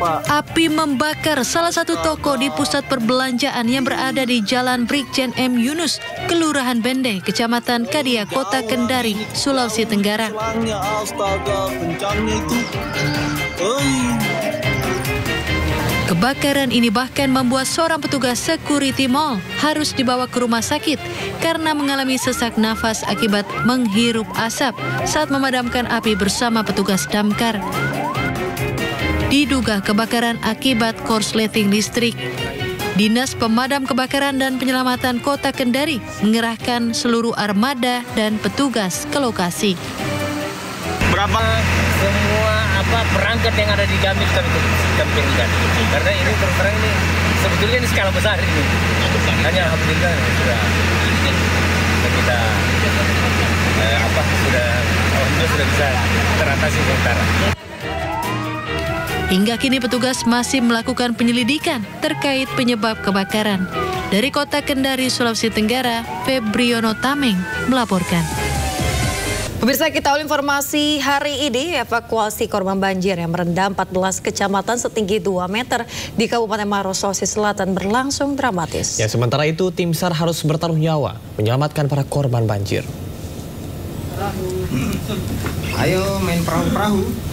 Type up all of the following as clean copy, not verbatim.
Api membakar salah satu toko di pusat perbelanjaan yang berada di Jalan Brigjen M. Yunus, Kelurahan Bende, Kecamatan Kadia, Kota Kendari, Sulawesi Tenggara. Kebakaran ini bahkan membuat seorang petugas security mall harus dibawa ke rumah sakit karena mengalami sesak nafas akibat menghirup asap saat memadamkan api bersama petugas damkar. Diduga kebakaran akibat korsleting listrik. Dinas Pemadam Kebakaran dan Penyelamatan Kota Kendari mengerahkan seluruh armada dan petugas ke lokasi. Berapa semua perangkat yang ada di kami tinggikan. Karena ini terus terang ini sebetulnya ini skala besar ini. Hanya alhamdulillah sudah kita sudah bisa teratasi sementara. Hingga kini petugas masih melakukan penyelidikan terkait penyebab kebakaran. Dari Kota Kendari, Sulawesi Tenggara, Febriono Tameng melaporkan. Pemirsa, kita awal informasi hari ini, evakuasi korban banjir yang merendam 14 kecamatan setinggi 2 meter di Kabupaten Maros, Sulawesi Selatan berlangsung dramatis. Ya, sementara itu tim SAR harus bertaruh nyawa menyelamatkan para korban banjir. Ayo main perahu-perahu.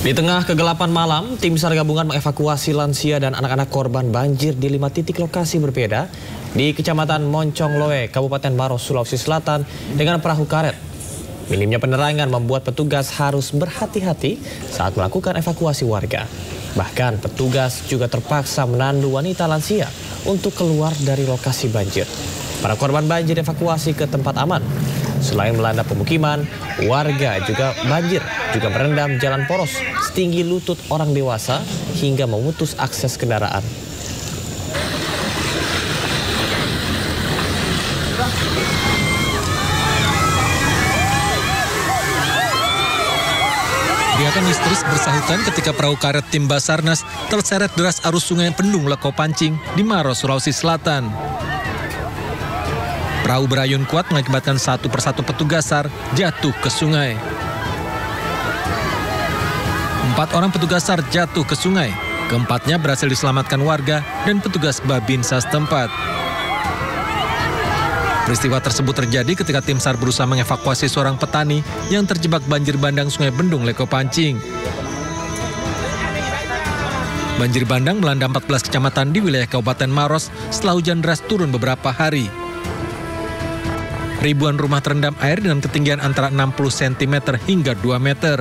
Di tengah kegelapan malam, tim SAR gabungan mengevakuasi lansia dan anak-anak korban banjir di 5 titik lokasi berbeda di Kecamatan Moncong Loe, Kabupaten Maros, Sulawesi Selatan dengan perahu karet. Minimnya penerangan membuat petugas harus berhati-hati saat melakukan evakuasi warga. Bahkan petugas juga terpaksa menandu wanita lansia untuk keluar dari lokasi banjir. Para korban banjir evakuasi ke tempat aman. Selain melanda pemukiman, warga banjir juga merendam jalan poros setinggi lutut orang dewasa hingga memutus akses kendaraan. Teriakan histeris bersahutan ketika perahu karet tim Basarnas terseret deras arus sungai Pendung Leko Pancing di Maros, Sulawesi Selatan. Perahu berayun kuat mengakibatkan satu persatu petugas SAR jatuh ke sungai. 4 orang petugas SAR jatuh ke sungai. Keempatnya berhasil diselamatkan warga dan petugas Babinsa setempat. Peristiwa tersebut terjadi ketika tim SAR berusaha mengevakuasi seorang petani yang terjebak banjir bandang sungai Bendung Leko Pancing. Banjir bandang melanda 14 kecamatan di wilayah Kabupaten Maros setelah hujan deras turun beberapa hari. Ribuan rumah terendam air dengan ketinggian antara 60 cm hingga 2 meter.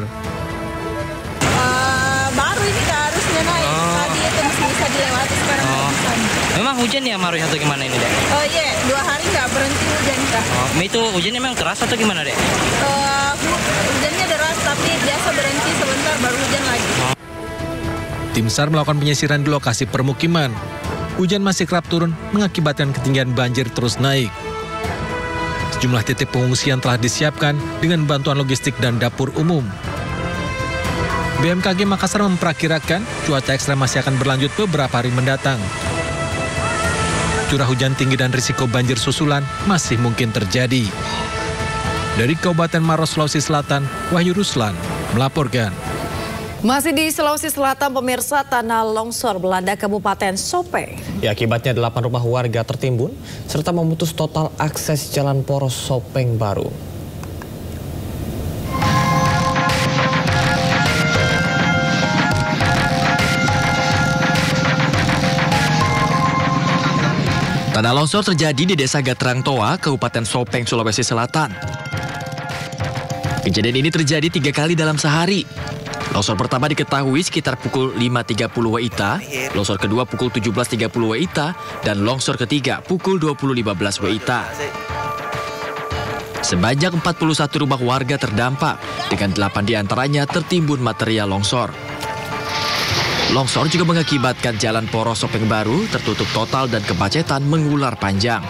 Baru ini harusnya naik, tadi itu masih bisa dilewati, sekarang nggak bisa. Memang hujan ya Maros atau gimana ini, Dek? Oh iya, 2 hari nggak berhenti hujan, Kak. Itu hujannya memang keras atau gimana, Dek? Hujannya deras, tapi biasa berhenti sebentar baru hujan lagi. Tim SAR melakukan penyisiran di lokasi permukiman. Hujan masih kerap turun mengakibatkan ketinggian banjir terus naik. Sejumlah titik pengungsian telah disiapkan dengan bantuan logistik dan dapur umum. BMKG Makassar memperkirakan cuaca ekstrem masih akan berlanjut beberapa hari mendatang. Curah hujan tinggi dan risiko banjir susulan masih mungkin terjadi. Dari Kabupaten Maros, Sulawesi Selatan, Wahyu Ruslan melaporkan. Masih di Sulawesi Selatan, pemirsa, tanah longsor melanda Kabupaten Sopeng. Ya, akibatnya 8 rumah warga tertimbun serta memutus total akses jalan poros Sopeng Baru. Tanah longsor terjadi di Desa Gatrang Toa, Kabupaten Sopeng, Sulawesi Selatan. Kejadian ini terjadi 3 kali dalam sehari. Longsor pertama diketahui sekitar pukul 5.30 WITA, longsor kedua pukul 17.30 WITA, dan longsor ketiga pukul 20.15 WITA. Sebanyak 41 rumah warga terdampak, dengan 8 diantaranya tertimbun material longsor. Longsor juga mengakibatkan jalan poros Sopeng Baru tertutup total dan kemacetan mengular panjang.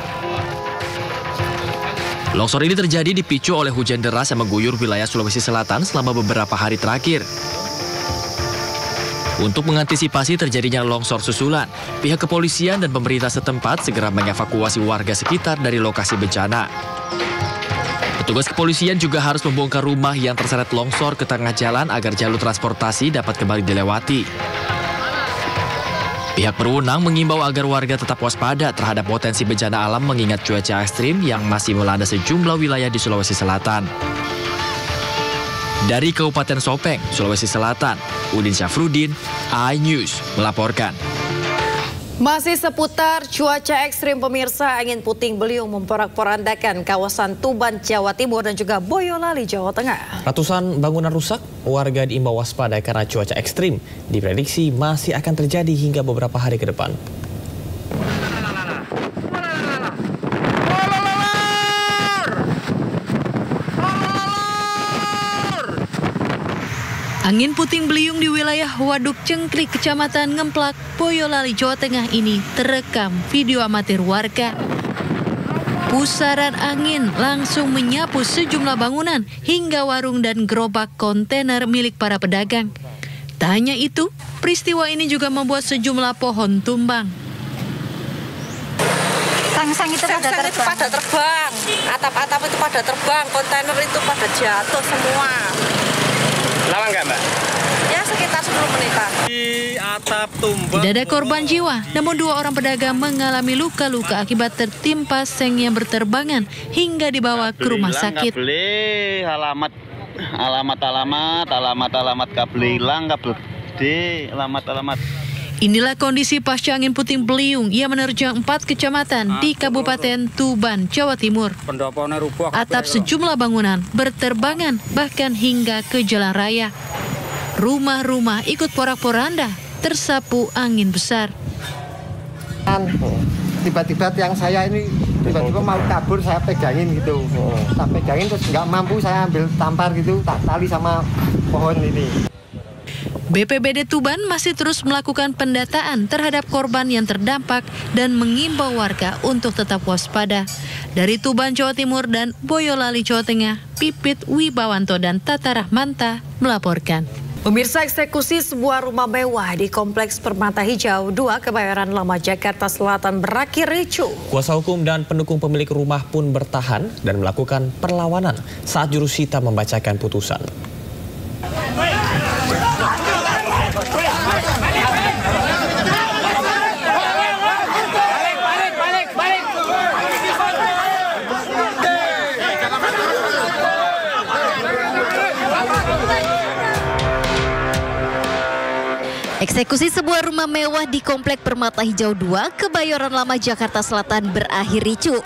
Longsor ini terjadi dipicu oleh hujan deras yang mengguyur wilayah Sulawesi Selatan selama beberapa hari terakhir. Untuk mengantisipasi terjadinya longsor susulan, pihak kepolisian dan pemerintah setempat segera mengevakuasi warga sekitar dari lokasi bencana. Petugas kepolisian juga harus membongkar rumah yang terseret longsor ke tengah jalan agar jalur transportasi dapat kembali dilewati. Pihak berwenang mengimbau agar warga tetap waspada terhadap potensi bencana alam mengingat cuaca ekstrim yang masih melanda sejumlah wilayah di Sulawesi Selatan. Dari Kabupaten Sopeng, Sulawesi Selatan, Udin Syafruddin, iNews melaporkan. Masih seputar cuaca ekstrim pemirsa, angin puting beliung memporak-porandakan kawasan Tuban, Jawa Timur dan juga Boyolali, Jawa Tengah. Ratusan bangunan rusak, warga diimbau waspada karena cuaca ekstrim diprediksi masih akan terjadi hingga beberapa hari ke depan. Angin puting beliung di wilayah Waduk Cengkrik, Kecamatan Ngemplak, Boyolali, Jawa Tengah ini terekam video amatir warga. Pusaran angin langsung menyapu sejumlah bangunan hingga warung dan gerobak kontainer milik para pedagang. Tak hanya itu, peristiwa ini juga membuat sejumlah pohon tumbang. Sang-sang itu pada terbang, atap-atap itu pada terbang, kontainer itu pada jatuh semua. Lama nggak, Mbak? Ya sekitar 10 menitan. Di atap tumbang. Tidak ada korban jiwa, namun 2 orang pedagang mengalami luka-luka akibat tertimpa seng yang berterbangan hingga dibawa ke rumah sakit. Nggak beli alamat kabel hilang, kabel gede, alamat. Inilah kondisi pasca angin puting beliung yang menerjang 4 kecamatan di Kabupaten Tuban, Jawa Timur. Atap sejumlah bangunan berterbangan bahkan hingga ke jalan raya. Rumah-rumah ikut porak-poranda tersapu angin besar. Tiba-tiba tiang saya ini tiba-tiba mau kabur, saya pegangin gitu. Tak pegangin terus nggak mampu, saya ambil tampar gitu, tak tali sama pohon ini. BPBD Tuban masih terus melakukan pendataan terhadap korban yang terdampak dan mengimbau warga untuk tetap waspada. Dari Tuban, Jawa Timur dan Boyolali, Jawa Tengah, Pipit Wibawanto dan Tata Rahmanta melaporkan. Pemirsa, eksekusi sebuah rumah mewah di Kompleks Permata Hijau 2 Kebayoran Lama, Jakarta Selatan berakhir ricuh. Kuasa hukum dan pendukung pemilik rumah pun bertahan dan melakukan perlawanan saat jurusita membacakan putusan. Eksekusi sebuah rumah mewah di Komplek Permata Hijau 2, Kebayoran Lama, Jakarta Selatan berakhir ricuh.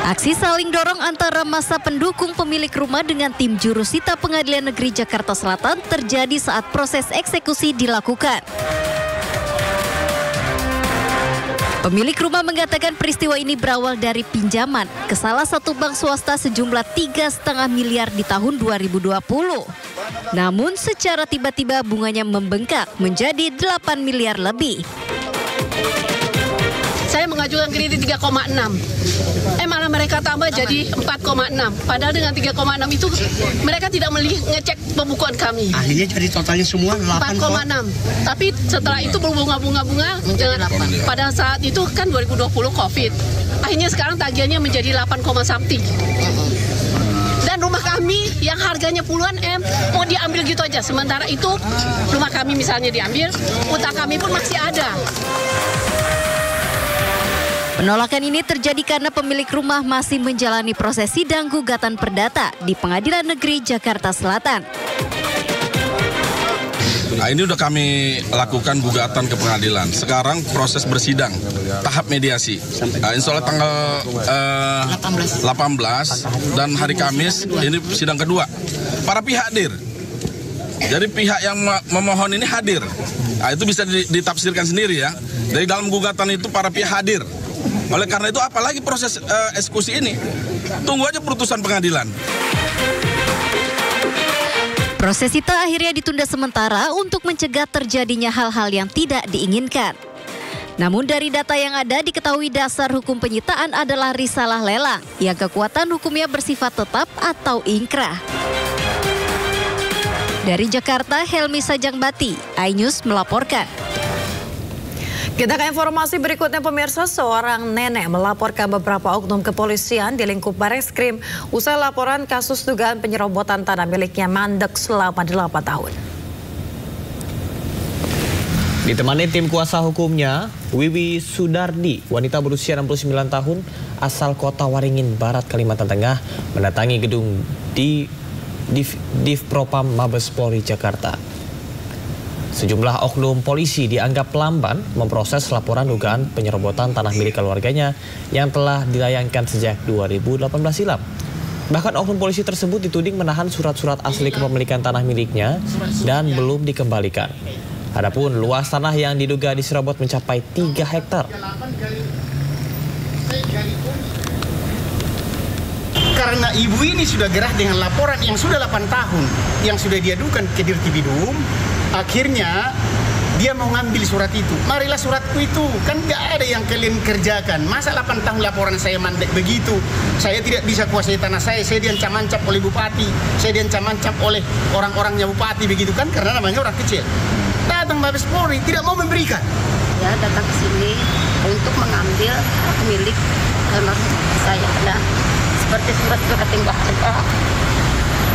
Aksi saling dorong antara massa pendukung pemilik rumah dengan tim jurusita Pengadilan Negeri Jakarta Selatan terjadi saat proses eksekusi dilakukan. Pemilik rumah mengatakan peristiwa ini berawal dari pinjaman ke salah satu bank swasta sejumlah 3,5 miliar di tahun 2020. Namun secara tiba-tiba bunganya membengkak menjadi 8 miliar lebih. Saya mengajukan kredit 3,6. Malah mereka tambah jadi 4,6. Padahal dengan 3,6 itu mereka tidak ngecek pembukuan kami. Akhirnya jadi totalnya semua 4,6. Tapi setelah itu berbunga-bunga pada saat itu kan 2020 Covid. Akhirnya sekarang tagihannya menjadi 8, something. Dan rumah kami yang harganya puluhan M mau diambil gitu aja. Sementara itu rumah kami misalnya diambil, utang kami pun masih ada. Penolakan ini terjadi karena pemilik rumah masih menjalani proses sidang gugatan perdata di Pengadilan Negeri Jakarta Selatan. Nah, ini udah kami lakukan gugatan ke pengadilan. Sekarang proses bersidang, tahap mediasi. Insya Allah tanggal 18 dan hari Kamis ini sidang kedua. Para pihak hadir. Jadi pihak yang memohon ini hadir. Nah, itu bisa ditafsirkan sendiri ya. Dari dalam gugatan itu para pihak hadir. Oleh karena itu apalagi proses eksekusi ini. Tunggu aja putusan pengadilan. Proses itu akhirnya ditunda sementara untuk mencegah terjadinya hal-hal yang tidak diinginkan. Namun dari data yang ada diketahui dasar hukum penyitaan adalah risalah lelang yang kekuatan hukumnya bersifat tetap atau ingkrah. Dari Jakarta, Helmi Sajangbati, iNews melaporkan. Kita ke informasi berikutnya pemirsa, seorang nenek melaporkan beberapa oknum kepolisian di lingkup Bareskrim usai laporan kasus dugaan penyerobotan tanah miliknya mandek selama 8 tahun. Ditemani tim kuasa hukumnya, Wiwi Sudardi, wanita berusia 69 tahun, asal kota Waringin Barat, Kalimantan Tengah, mendatangi gedung di Divpropam Mabes Polri Jakarta. Sejumlah oknum polisi dianggap lamban memproses laporan dugaan penyerobotan tanah milik keluarganya yang telah dilayangkan sejak 2018 silam. Bahkan oknum polisi tersebut dituding menahan surat-surat asli kepemilikan tanah miliknya dan belum dikembalikan. Adapun luas tanah yang diduga diserobot mencapai 3 hektar. Karena ibu ini sudah gerah dengan laporan yang sudah 8 tahun yang sudah diadukan ke Dirtibidum, akhirnya dia mau ngambil surat itu. Marilah suratku itu, kan nggak ada yang kalian kerjakan. Masa 8 tahun laporan saya mandek begitu? Saya tidak bisa kuasai tanah saya diancam-ancam oleh bupati, saya diancam-ancam oleh orang-orangnya bupati begitu kan, karena namanya orang kecil. Datang Mabes Polri tidak mau memberikan. Ya datang ke sini untuk mengambil hak milik tanah saya. Nah, seperti surat-surat yang berharga.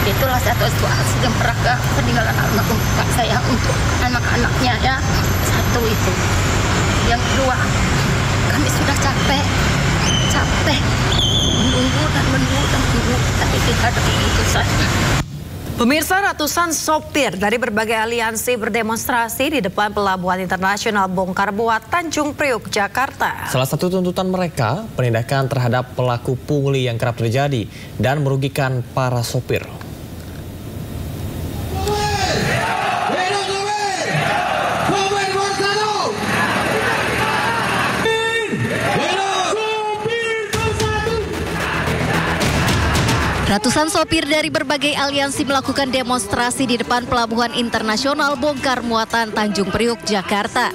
Itulah satu yang berharga peninggalan almarhum Pak saya untuk anak-anaknya ya. Satu itu. Yang kedua, kami sudah capek menunggu dan menunggu, tapi tidak ada keputusan. Pemirsa, ratusan sopir dari berbagai aliansi berdemonstrasi di depan Pelabuhan Internasional Bongkar Muat Tanjung Priok, Jakarta. Salah satu tuntutan mereka, penindakan terhadap pelaku pungli yang kerap terjadi dan merugikan para sopir. Ratusan sopir dari berbagai aliansi melakukan demonstrasi di depan Pelabuhan Internasional Bongkar Muatan Tanjung Priok, Jakarta.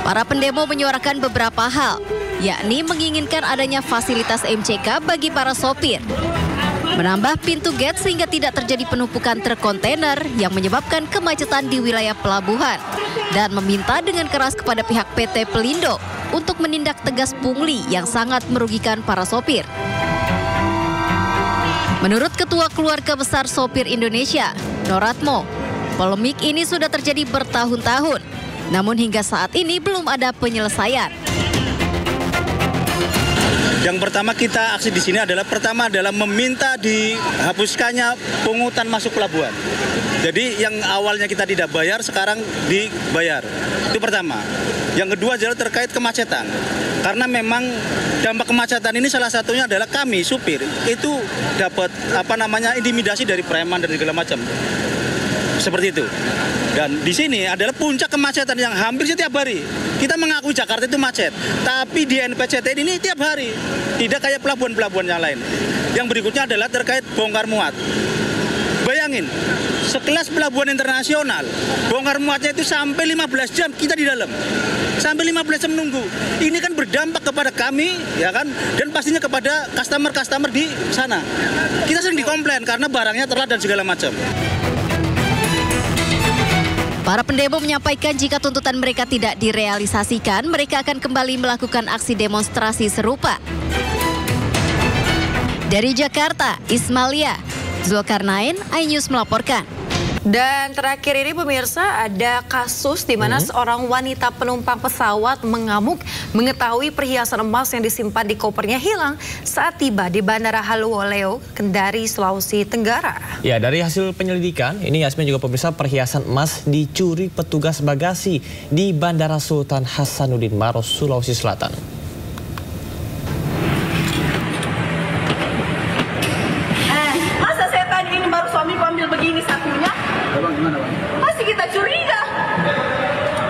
Para pendemo menyuarakan beberapa hal, yakni menginginkan adanya fasilitas MCK bagi para sopir, menambah pintu gate sehingga tidak terjadi penumpukan truk kontainer yang menyebabkan kemacetan di wilayah pelabuhan, dan meminta dengan keras kepada pihak PT Pelindo untuk menindak tegas pungli yang sangat merugikan para sopir. Menurut Ketua Keluarga Besar Sopir Indonesia, Noratmo, polemik ini sudah terjadi bertahun-tahun, namun hingga saat ini belum ada penyelesaian. Yang pertama kita aksi di sini adalah meminta dihapuskannya pungutan masuk pelabuhan. Jadi yang awalnya kita tidak bayar sekarang dibayar. Itu pertama. Yang kedua adalah terkait kemacetan. Karena memang dampak kemacetan ini salah satunya adalah kami supir itu dapat intimidasi dari preman dan segala macam. Seperti itu. Dan di sini adalah puncak kemacetan yang hampir setiap hari. Kita mengakui Jakarta itu macet, tapi di NPCT ini tiap hari. Tidak kayak pelabuhan-pelabuhan yang lain. Yang berikutnya adalah terkait bongkar muat. Bayangin, sekelas pelabuhan internasional, bongkar muatnya itu sampai 15 jam kita di dalam. Sampai 15 jam menunggu. Ini kan berdampak kepada kami, ya kan, dan pastinya kepada customer-customer di sana. Kita sering dikomplain karena barangnya telat dan segala macam. Para pendemo menyampaikan jika tuntutan mereka tidak direalisasikan, mereka akan kembali melakukan aksi demonstrasi serupa. Dari Jakarta, Ismalia, Zulkarnain, iNews melaporkan. Dan terakhir ini pemirsa, ada kasus di mana seorang wanita penumpang pesawat mengamuk mengetahui perhiasan emas yang disimpan di kopernya hilang saat tiba di Bandara Haluoleo, Kendari, Sulawesi Tenggara. Ya, dari hasil penyelidikan, ini Yasmin juga pemirsa, perhiasan emas dicuri petugas bagasi di Bandara Sultan Hasanuddin Maros, Sulawesi Selatan. Masa saya tadi ini baru suamiku ambil begini satunya? Pasti kita curiga.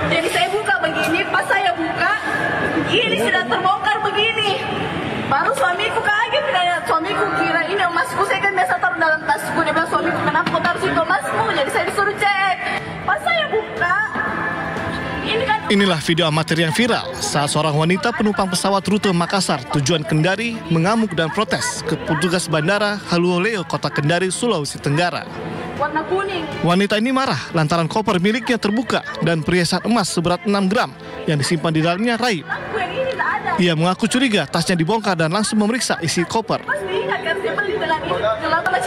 Jadi saya buka begini, pas saya buka, ini sudah terbongkar begini. Baru suamiku kaget, suamiku kira ini emasku, saya kan biasa taruh dalam tasku. Dia bilang, suamiku kenapa kau taruh situ emasmu? Jadi saya disuruh cek. Pas saya buka, ini kan... Inilah video amatir yang viral saat seorang wanita penumpang pesawat rute Makassar tujuan Kendari mengamuk dan protes ke petugas Bandara Haluoleo, Kota Kendari, Sulawesi Tenggara. Warna kuning. Wanita ini marah lantaran koper miliknya terbuka dan perhiasan emas seberat 6 gram yang disimpan di dalamnya raib. Ia mengaku curiga tasnya dibongkar dan langsung memeriksa isi koper. Ingat kan saya beli dengan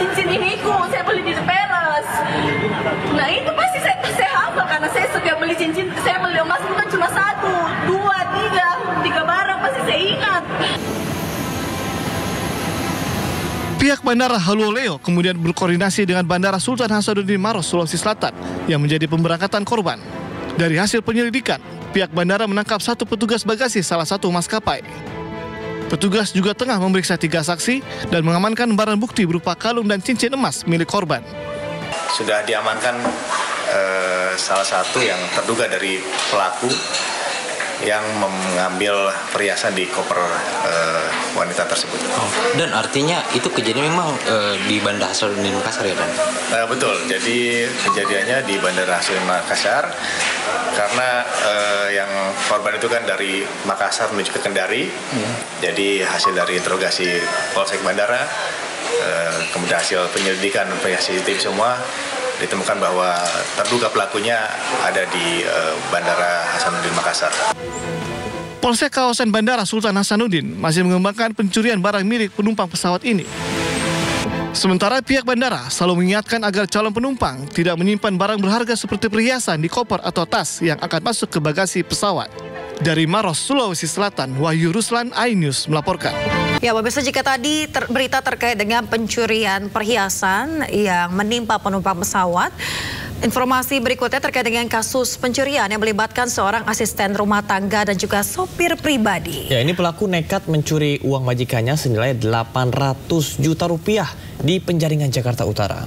cincin iniku, saya beli di Peras. Nah itu pasti saya hafal karena saya suka beli cincin, saya beli emas bukan cuma 1, 2, 3 barang pasti saya ingat. Pihak Bandara Haluoleo kemudian berkoordinasi dengan Bandara Sultan Hasanuddin Maros, Sulawesi Selatan yang menjadi pemberangkatan korban. Dari hasil penyelidikan, pihak bandara menangkap 1 petugas bagasi salah satu maskapai. Petugas juga tengah memeriksa 3 saksi dan mengamankan barang bukti berupa kalung dan cincin emas milik korban. Sudah diamankan salah satu yang terduga dari pelaku yang mengambil perhiasan di koper wanita tersebut. Dan artinya itu kejadian memang di Bandara Hasanuddin Makassar ya, Dan? Betul, jadi kejadiannya di Bandara Hasanuddin Makassar karena yang korban itu kan dari Makassar menuju ke Kendari. Jadi hasil dari interogasi Polsek Bandara, kemudian hasil penyelidikan CCTV semua, ditemukan bahwa terduga pelakunya ada di Bandara Hasanuddin Makassar. Polsek kawasan Bandara Sultan Hasanuddin masih mengembangkan pencurian barang milik penumpang pesawat ini. Sementara pihak bandara selalu mengingatkan agar calon penumpang tidak menyimpan barang berharga seperti perhiasan di koper atau tas yang akan masuk ke bagasi pesawat. Dari Maros, Sulawesi Selatan, Wahyu Ruslan, iNews melaporkan. Ya, pemirsa, jika tadi berita terkait dengan pencurian perhiasan yang menimpa penumpang pesawat, informasi berikutnya terkait dengan kasus pencurian yang melibatkan seorang asisten rumah tangga dan juga sopir pribadi. Ya, ini pelaku nekat mencuri uang majikannya senilai 800 juta rupiah di Penjaringan, Jakarta Utara.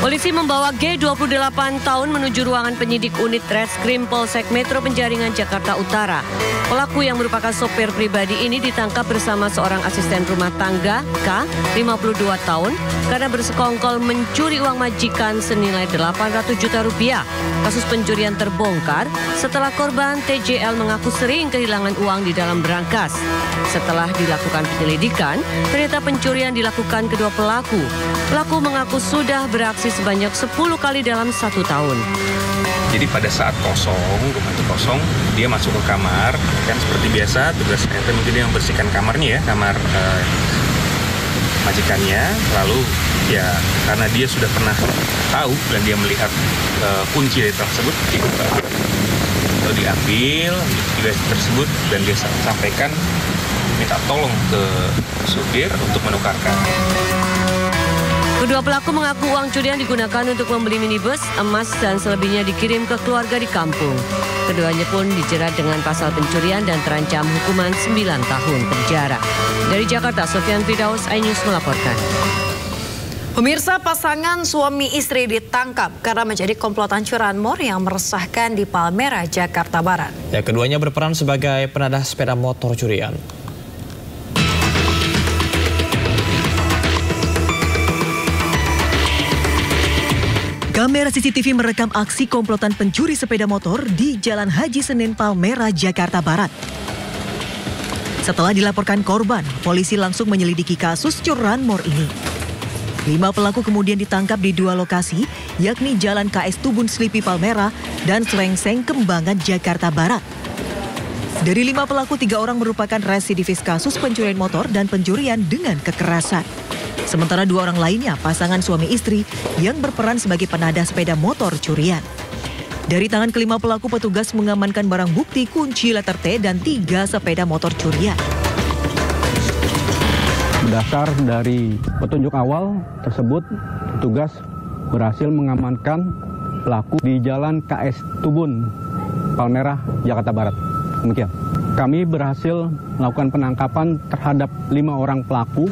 Polisi membawa G 28 tahun menuju ruangan penyidik unit Reskrim Polsek Metro Penjaringan, Jakarta Utara. Pelaku yang merupakan sopir pribadi ini ditangkap bersama seorang asisten rumah tangga, K, 52 tahun, karena bersekongkol mencuri uang majikan senilai 800 juta rupiah. Kasus pencurian terbongkar setelah korban TJL mengaku sering kehilangan uang di dalam berangkas. Setelah dilakukan penyelidikan, ternyata pencurian dilakukan kedua pelaku. Pelaku mengaku sudah beraksi sebanyak 10 kali dalam 1 tahun. Jadi pada saat kosong, rumah itu kosong, dia masuk ke kamar, kan seperti biasa, tugas RT mungkin dia membersihkan kamarnya ya, kamar majikannya. Lalu ya karena dia sudah pernah tahu dan dia melihat kunci tersebut, lalu diambil juga tersebut dan dia sampaikan minta tolong ke supir untuk menukarkan. Kedua pelaku mengaku uang curian digunakan untuk membeli minibus, emas, dan selebihnya dikirim ke keluarga di kampung. Keduanya pun dijerat dengan pasal pencurian dan terancam hukuman 9 tahun penjara. Dari Jakarta, Sofian Firdaus, iNews melaporkan. Pemirsa, pasangan suami istri ditangkap karena menjadi komplotan curanmor yang meresahkan di Palmerah, Jakarta Barat. Ya, keduanya berperan sebagai penadah sepeda motor curian. Kamera CCTV merekam aksi komplotan pencuri sepeda motor di Jalan Haji Senin, Palmerah, Jakarta Barat. Setelah dilaporkan korban, polisi langsung menyelidiki kasus curanmor ini. 5 pelaku kemudian ditangkap di 2 lokasi, yakni Jalan KS Tubun Slipi Palmerah dan Slengseng Kembangan, Jakarta Barat. Dari 5 pelaku, 3 orang merupakan residivis kasus pencurian motor dan pencurian dengan kekerasan. Sementara 2 orang lainnya pasangan suami istri yang berperan sebagai penadah sepeda motor curian. Dari tangan kelima pelaku, petugas mengamankan barang bukti kunci letter T dan 3 sepeda motor curian. Berdasar dari petunjuk awal tersebut, petugas berhasil mengamankan pelaku di Jalan KS Tubun, Palmerah, Jakarta Barat. Demikian. Kami berhasil melakukan penangkapan terhadap 5 orang pelaku.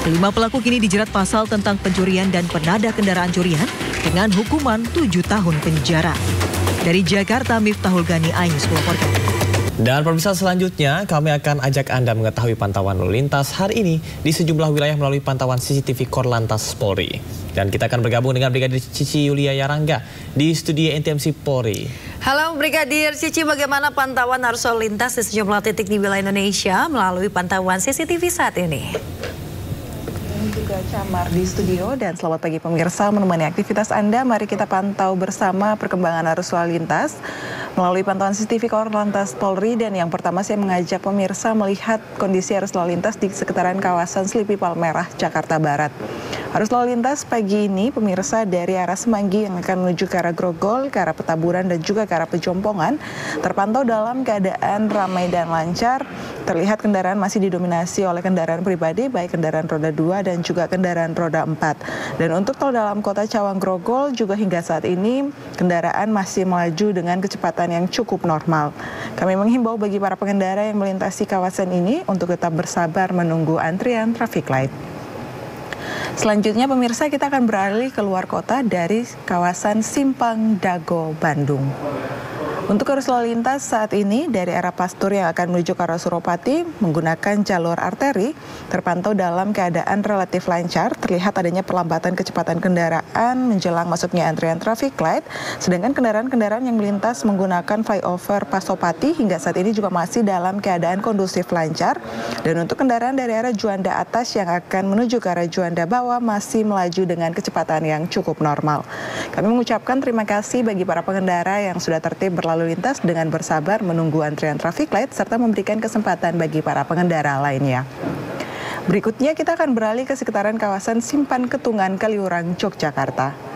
5 pelaku kini dijerat pasal tentang pencurian dan penadah kendaraan curian dengan hukuman 7 tahun penjara. Dari Jakarta, Miftahul Gani, iNews melaporkan. Dan pemirsa, selanjutnya kami akan ajak Anda mengetahui pantauan lalu lintas hari ini di sejumlah wilayah melalui pantauan CCTV Korlantas Polri. Dan kita akan bergabung dengan Brigadir Cici Yulia Yarangga di studio NTMC Polri. Halo Brigadir Cici, bagaimana pantauan arus lalu lintas di sejumlah titik di wilayah Indonesia melalui pantauan CCTV saat ini? juga Camar di studio. Dan selamat pagi pemirsa, menemani aktivitas Anda, mari kita pantau bersama perkembangan arus lalu lintas melalui pantauan CCTV Korlantas Polri. Dan yang pertama saya mengajak pemirsa melihat kondisi arus lalu lintas di sekitaran kawasan Selipi Palmerah, Jakarta Barat. Arus lalu lintas pagi ini pemirsa dari arah Semanggi yang akan menuju ke arah Grogol, ke arah Petamburan dan juga ke arah Pejompongan terpantau dalam keadaan ramai dan lancar. Terlihat kendaraan masih didominasi oleh kendaraan pribadi, baik kendaraan roda 2 dan juga kendaraan roda 4. Dan untuk tol dalam kota Cawang Grogol juga hingga saat ini kendaraan masih melaju dengan kecepatan yang cukup normal. Kami menghimbau bagi para pengendara yang melintasi kawasan ini untuk tetap bersabar menunggu antrian traffic light. Selanjutnya pemirsa, kita akan beralih keluar kota dari kawasan Simpang Dago, Bandung. Untuk arus lalu lintas saat ini dari arah Pastur yang akan menuju ke arah Suropati menggunakan jalur arteri terpantau dalam keadaan relatif lancar. Terlihat adanya perlambatan kecepatan kendaraan menjelang masuknya antrian traffic light. Sedangkan kendaraan-kendaraan yang melintas menggunakan flyover Pasopati hingga saat ini juga masih dalam keadaan kondusif lancar. Dan untuk kendaraan dari arah Juanda Atas yang akan menuju ke arah Juanda Bawah masih melaju dengan kecepatan yang cukup normal. Kami mengucapkan terima kasih bagi para pengendara yang sudah tertib berlalu lintas dengan bersabar menunggu antrian traffic light serta memberikan kesempatan bagi para pengendara lainnya. Berikutnya kita akan beralih ke sekitaran kawasan Simpan Ketungan, Kaliurang, Yogyakarta.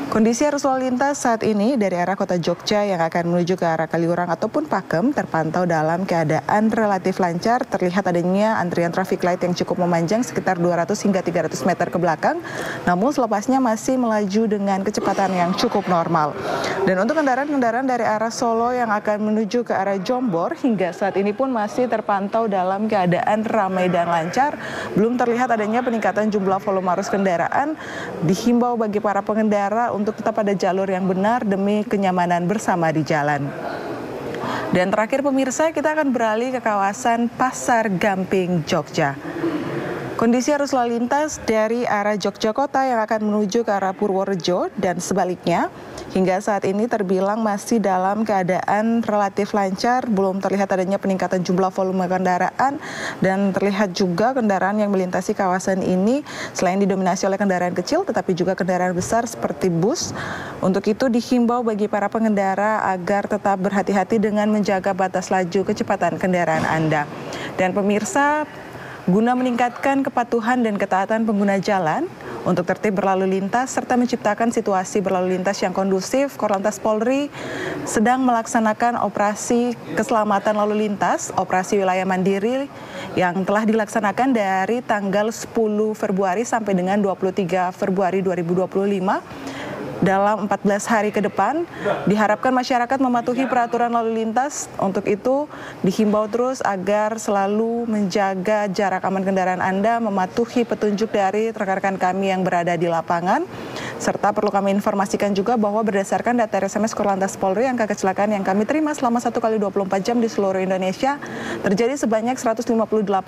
Kondisi arus lalu lintas saat ini dari arah kota Jogja yang akan menuju ke arah Kaliurang ataupun Pakem terpantau dalam keadaan relatif lancar. Terlihat adanya antrian traffic light yang cukup memanjang sekitar 200 hingga 300 meter ke belakang. Namun selepasnya masih melaju dengan kecepatan yang cukup normal. Dan untuk kendaraan-kendaraan dari arah Solo yang akan menuju ke arah Jombor hingga saat ini pun masih terpantau dalam keadaan ramai dan lancar. Belum terlihat adanya peningkatan jumlah volume arus kendaraan. Dihimbau bagi para pengendara untuk tetap pada jalur yang benar demi kenyamanan bersama di jalan. Dan terakhir pemirsa, kita akan beralih ke kawasan Pasar Gamping, Jogja. Kondisi arus lalu lintas dari arah Jogja Kota yang akan menuju ke arah Purworejo dan sebaliknya hingga saat ini terbilang masih dalam keadaan relatif lancar, belum terlihat adanya peningkatan jumlah volume kendaraan dan terlihat juga kendaraan yang melintasi kawasan ini selain didominasi oleh kendaraan kecil tetapi juga kendaraan besar seperti bus. Untuk itu dihimbau bagi para pengendara agar tetap berhati-hati dengan menjaga batas laju kecepatan kendaraan Anda. Dan pemirsa, guna meningkatkan kepatuhan dan ketaatan pengguna jalan untuk tertib berlalu lintas serta menciptakan situasi berlalu lintas yang kondusif, Korlantas Polri sedang melaksanakan operasi keselamatan lalu lintas, operasi wilayah mandiri yang telah dilaksanakan dari tanggal 10 Februari sampai dengan 23 Februari 2025. Dalam 14 hari ke depan, diharapkan masyarakat mematuhi peraturan lalu lintas. Untuk itu, dihimbau terus agar selalu menjaga jarak aman kendaraan Anda, mematuhi petunjuk dari rekan-rekan kami yang berada di lapangan. Serta perlu kami informasikan juga bahwa berdasarkan data SMS Korlantas Polri, angka kecelakaan yang kami terima selama 1 kali 24 jam di seluruh Indonesia terjadi sebanyak 158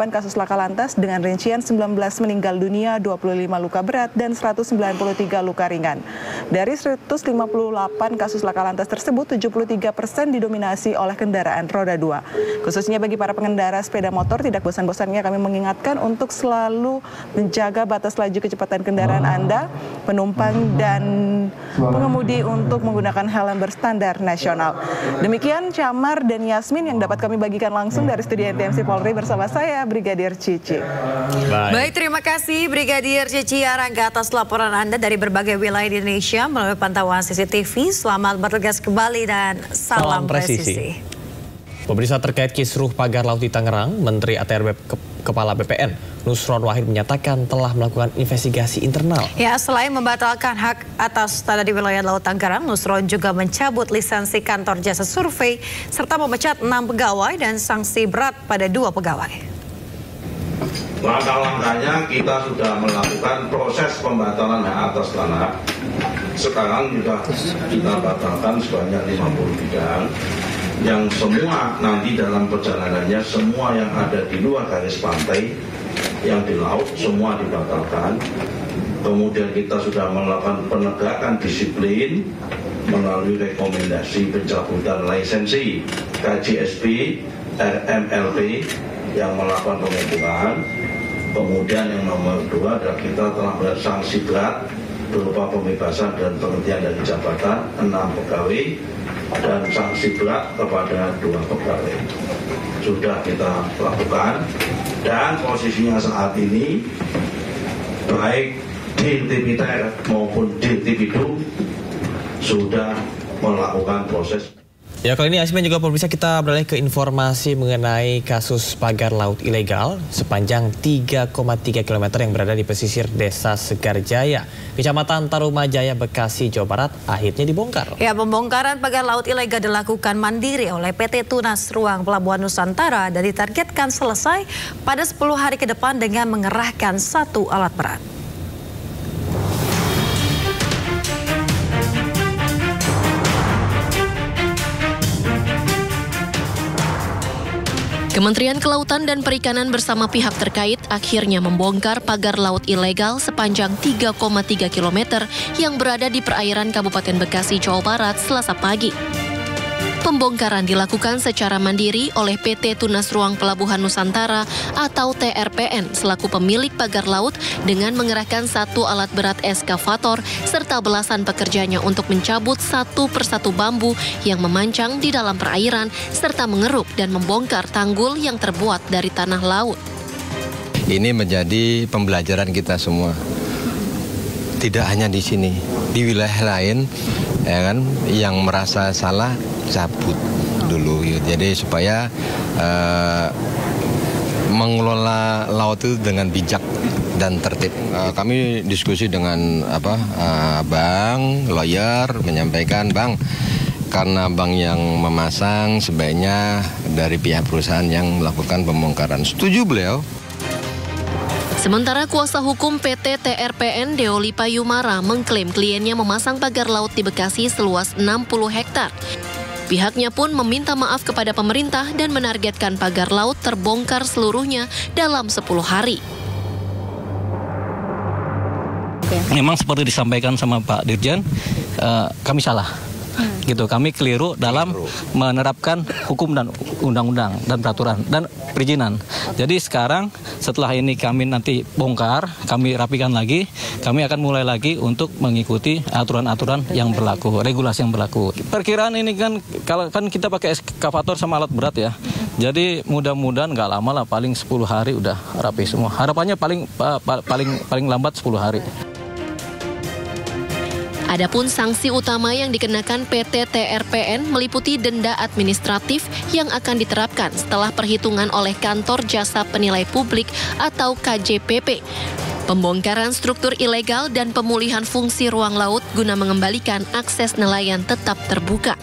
kasus laka lantas dengan rincian 19 meninggal dunia, 25 luka berat, dan 193 luka ringan. Dari 158 kasus laka lantas tersebut, 73% didominasi oleh kendaraan roda 2. Khususnya bagi para pengendara sepeda motor, tidak bosan-bosannya kami mengingatkan untuk selalu menjaga batas laju kecepatan kendaraan Anda, penumpang dan pengemudi untuk menggunakan helm berstandar nasional. Demikian Camar dan Yasmin yang dapat kami bagikan langsung dari studio NTMC Polri bersama saya, Brigadir Cici. Baik, terima kasih Brigadir Cici Arangga atas laporan Anda dari berbagai wilayah di Indonesia melalui pantauan CCTV. Selamat bertugas kembali dan salam presisi. Pemirsa, terkait kisruh pagar laut di Tangerang, Menteri ATR Kepala BPN Nusron Wahid menyatakan telah melakukan investigasi internal. Ya, selain membatalkan hak atas tanah di wilayah Laut Tangerang, Nusron juga mencabut lisensi kantor jasa survei serta memecat 6 pegawai dan sanksi berat pada 2 pegawai. Langkah-langkahnya kita sudah melakukan proses pembatalan hak atas tanah. Sekarang sudah kita batalkan sebanyak 50 bidang. Yang semua nanti dalam perjalanannya, semua yang ada di luar garis pantai, yang di laut, semua dibatalkan. Kemudian kita sudah melakukan penegakan disiplin melalui rekomendasi pencabutan lisensi KJSP, RMLP yang melakukan pengukuran. Kemudian yang nomor 2 adalah kita telah memberikan sanksi berat berupa pembebasan dan penghentian dari jabatan 6 pegawai dan sanksi berat kepada 2 pegawai. Sudah kita lakukan dan posisinya saat ini baik Dirtipiter maupun Dirtipidum sudah melakukan proses. Ya, kali ini Asmin juga pemirsa kita beralih ke informasi mengenai kasus pagar laut ilegal sepanjang 3,3 km yang berada di pesisir Desa Segarjaya, Kecamatan Tarumajaya, Bekasi, Jawa Barat akhirnya dibongkar. Ya, pembongkaran pagar laut ilegal dilakukan mandiri oleh PT Tunas Ruang Pelabuhan Nusantara dan ditargetkan selesai pada 10 hari ke depan dengan mengerahkan 1 alat berat. Kementerian Kelautan dan Perikanan bersama pihak terkait akhirnya membongkar pagar laut ilegal sepanjang 3,3 km yang berada di perairan Kabupaten Bekasi, Jawa Barat, Selasa pagi. Pembongkaran dilakukan secara mandiri oleh PT Tunas Ruang Pelabuhan Nusantara atau TRPN selaku pemilik pagar laut dengan mengerahkan 1 alat berat eskavator serta belasan pekerjanya untuk mencabut 1 persatu bambu yang memancang di dalam perairan serta mengeruk dan membongkar tanggul yang terbuat dari tanah laut. Ini menjadi pembelajaran kita semua. Tidak hanya di sini, di wilayah lain ya kan, yang merasa salah cabut dulu gitu. Jadi supaya mengelola laut itu dengan bijak dan tertib. Kami diskusi dengan bank, lawyer, menyampaikan, Bang, karena bank yang memasang sebaiknya dari pihak perusahaan yang melakukan pembongkaran. Setuju beliau. Sementara kuasa hukum PT TRPN Deoli Payumara mengklaim kliennya memasang pagar laut di Bekasi seluas 60 hektar. Pihaknya pun meminta maaf kepada pemerintah dan menargetkan pagar laut terbongkar seluruhnya dalam 10 hari. Memang seperti disampaikan sama Pak Dirjen, kami salah. Gitu, kami keliru dalam menerapkan hukum dan undang-undang dan peraturan dan perizinan. Jadi sekarang setelah ini kami nanti bongkar, kami rapikan lagi, kami akan mulai lagi untuk mengikuti aturan-aturan yang berlaku, regulasi yang berlaku. Perkiraan ini kan kalau kan kita pakai eskavator sama alat berat ya. Jadi mudah-mudahan nggak lama lah, paling 10 hari udah rapi semua. Harapannya paling lambat 10 hari. Adapun sanksi utama yang dikenakan PT TRPN meliputi denda administratif yang akan diterapkan setelah perhitungan oleh Kantor Jasa Penilai Publik atau KJPP. Pembongkaran struktur ilegal dan pemulihan fungsi ruang laut guna mengembalikan akses nelayan tetap terbuka.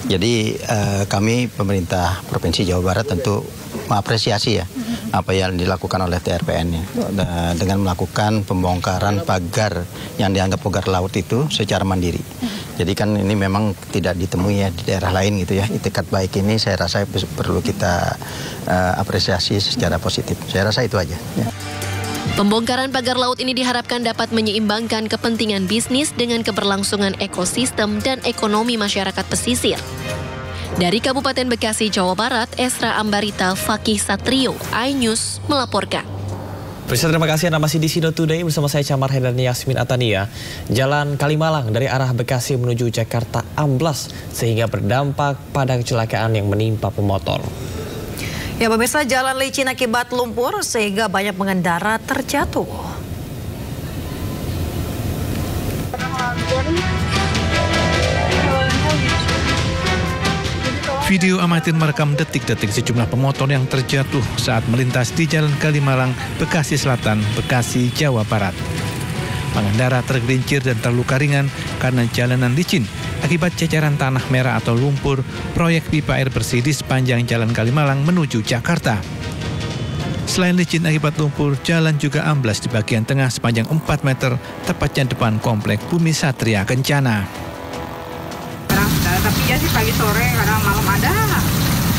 Jadi kami pemerintah Provinsi Jawa Barat tentu mengapresiasi ya apa yang dilakukan oleh TRPN dengan melakukan pembongkaran pagar yang dianggap pagar laut itu secara mandiri. Jadi kan ini memang tidak ditemui ya di daerah lain gitu ya. Itikat baik ini saya rasa perlu kita apresiasi secara positif. Saya rasa itu aja. Ya. Pembongkaran pagar laut ini diharapkan dapat menyeimbangkan kepentingan bisnis dengan keberlangsungan ekosistem dan ekonomi masyarakat pesisir. Dari Kabupaten Bekasi, Jawa Barat, Esra Ambarita, Fakih Satrio, iNews melaporkan. Pemirsa, terima kasih Anda masih di Sido Today bersama saya Camar Hedar Yasmin Atania. Jalan Kalimalang dari arah Bekasi menuju Jakarta amblas sehingga berdampak pada kecelakaan yang menimpa pemotor. Ya pemirsa, jalan licin akibat lumpur sehingga banyak pengendara terjatuh. Video amatir merekam detik-detik sejumlah pemotor yang terjatuh saat melintas di Jalan Kalimalang, Bekasi Selatan, Bekasi, Jawa Barat. Pengendara tergelincir dan terluka ringan karena jalanan licin akibat ceceran tanah merah atau lumpur proyek pipa air bersih di sepanjang Jalan Kalimalang menuju Jakarta. Selain licin akibat lumpur, jalan juga amblas di bagian tengah sepanjang 4 meter, tepatnya depan komplek Bumi Satria Kencana. Tapi ya sih pagi sore, kadang malam ada.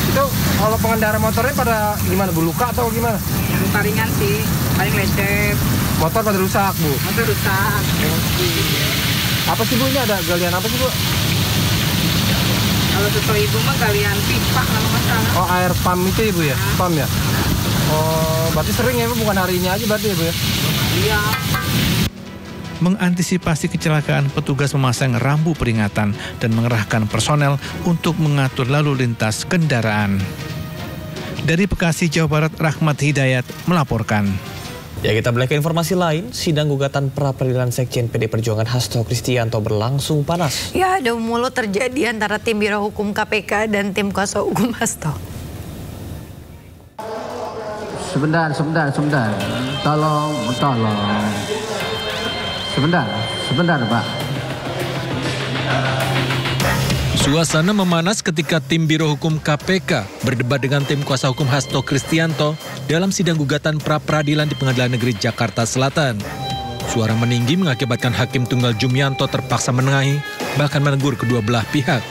Itu kalau pengendara motornya pada gimana, Bu? Luka atau gimana? Luka ringan sih, paling lecet. Motor pada rusak, Bu? Motor rusak. Apa sih, Bu? Ini ada galian apa sih, Bu? Kalau sesuai Ibu mah galian pipa kalau nggak salah. Oh, air pump itu ya, Bu ya? Pump ya? Oh, berarti sering ya Bu, bukan hari ini aja berarti ya Bu ya? Iya. Mengantisipasi kecelakaan, petugas memasang rambu peringatan dan mengerahkan personel untuk mengatur lalu lintas kendaraan. Dari Bekasi, Jawa Barat, Rahmat Hidayat melaporkan. Ya, kita beralih ke informasi lain. Sidang gugatan pra-peradilan Sekjen PD Perjuangan Hasto Kristianto berlangsung panas. Ya, adu mulut terjadi antara tim Biro Hukum KPK dan tim kuasa hukum Hasto. Sebentar. Tolong. Sebentar, Pak. Suasana memanas ketika tim Biro Hukum KPK berdebat dengan tim kuasa hukum Hasto Kristianto dalam sidang gugatan pra-peradilan di Pengadilan Negeri Jakarta Selatan. Suara meninggi mengakibatkan Hakim Tunggal Jumianto terpaksa menengahi, bahkan menegur kedua belah pihak.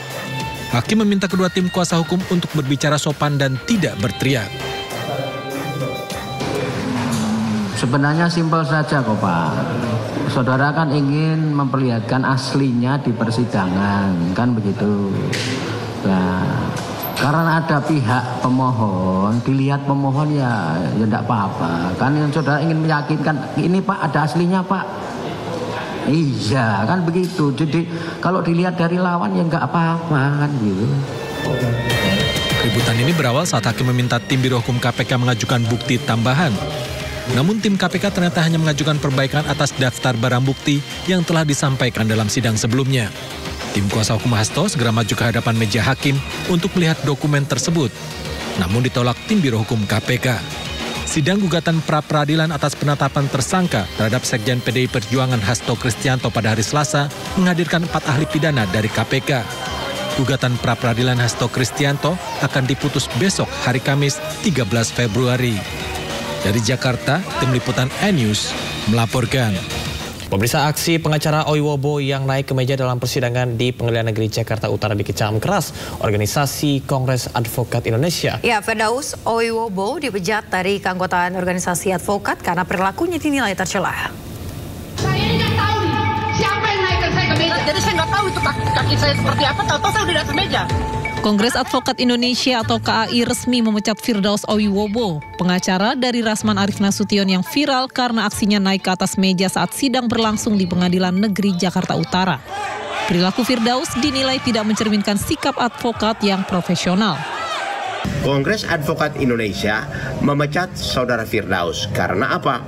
Hakim meminta kedua tim kuasa hukum untuk berbicara sopan dan tidak berteriak. Sebenarnya simpel saja kok Pak. Saudara kan ingin memperlihatkan aslinya di persidangan, kan begitu. Nah, karena ada pihak pemohon, dilihat pemohon ya enggak apa-apa. Kan yang saudara ingin meyakinkan, ini Pak ada aslinya Pak. Iya, kan begitu. Jadi kalau dilihat dari lawan ya enggak apa-apa kan gitu. Keributan ini berawal saat Hakim meminta tim Biro Hukum KPK mengajukan bukti tambahan. Namun tim KPK ternyata hanya mengajukan perbaikan atas daftar barang bukti yang telah disampaikan dalam sidang sebelumnya. Tim kuasa hukum Hasto segera maju ke hadapan meja hakim untuk melihat dokumen tersebut. Namun ditolak tim Biro Hukum KPK. Sidang gugatan pra-peradilan atas penetapan tersangka terhadap Sekjen PDI Perjuangan Hasto Kristianto pada hari Selasa menghadirkan 4 ahli pidana dari KPK. Gugatan pra-peradilan Hasto Kristianto akan diputus besok hari Kamis 13 Februari. Dari Jakarta, tim liputan N-News melaporkan. Pemirsa, aksi pengacara Oiwobo yang naik ke meja dalam persidangan di Pengadilan Negeri Jakarta Utara dikecam keras organisasi Kongres Advokat Indonesia. Ya, Firdaus Oiwobo dipecat dari keanggotaan organisasi advokat karena perilakunya dinilai tercela. Saya nggak tahu siapa yang naikkan saya ke meja. Jadi saya nggak tahu itu kaki saya seperti apa. Tahu-tahu saya udah di atas meja. Kongres Advokat Indonesia atau KAI resmi memecat Firdaus Oiwobo, pengacara dari Rasman Arif Nasution yang viral karena aksinya naik ke atas meja saat sidang berlangsung di Pengadilan Negeri Jakarta Utara. Perilaku Firdaus dinilai tidak mencerminkan sikap advokat yang profesional. Kongres Advokat Indonesia memecat saudara Firdaus karena apa?